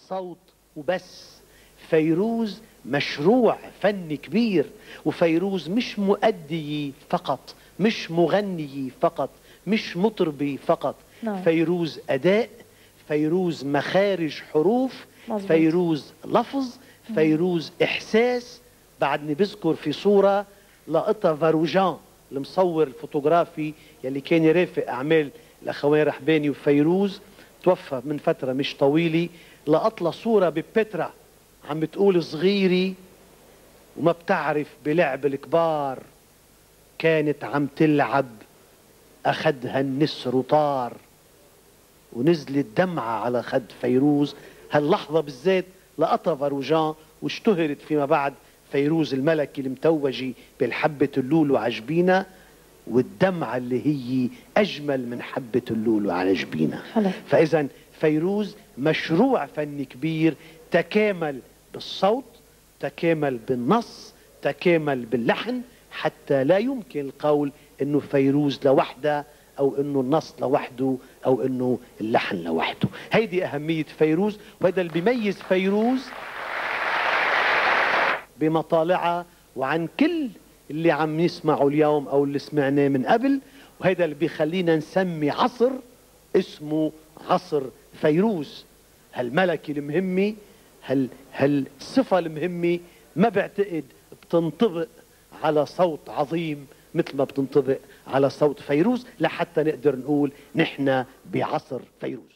صوت وبس. فيروز مشروع فني كبير، وفيروز مش مؤدي فقط، مش مغني فقط، مش مطربي فقط. فيروز أداء، فيروز مخارج حروف، فيروز لفظ، فيروز إحساس. بعدني بذكر في صورة لقطة فاروجان المصور الفوتوغرافي يلي كان يرافق أعمال الأخوين رحباني وفيروز، توفى من فترة مش طويلة. لقط له صورة ببترا عم بتقول صغيري وما بتعرف بلعب الكبار، كانت عم تلعب أخدها النسر وطار. ونزلت دمعة على خد فيروز. هاللحظة بالذات لقطها فاروجان، واشتهرت فيما بعد فيروز الملكي المتوجي بالحبة اللولو عجبينا، والدمعة اللي هي أجمل من حبة اللولو على جبينا. فإذا فيروز مشروع فني كبير تكامل بالصوت، تكامل بالنص، تكامل باللحن، حتى لا يمكن القول انه فيروز لوحدها او انه النص لوحده او انه اللحن لوحده. هيدي اهمية فيروز، وهذا اللي بيميز فيروز بمطالعها وعن كل اللي عم يسمعوا اليوم او اللي سمعناه من قبل. وهذا اللي بيخلينا نسمي عصر اسمه عصر فيروز. هالملكة المهمة، هالصفة المهمة ما بعتقد بتنطبق على صوت عظيم مثل ما بتنطبق على صوت فيروز، لحتى نقدر نقول نحن بعصر فيروز.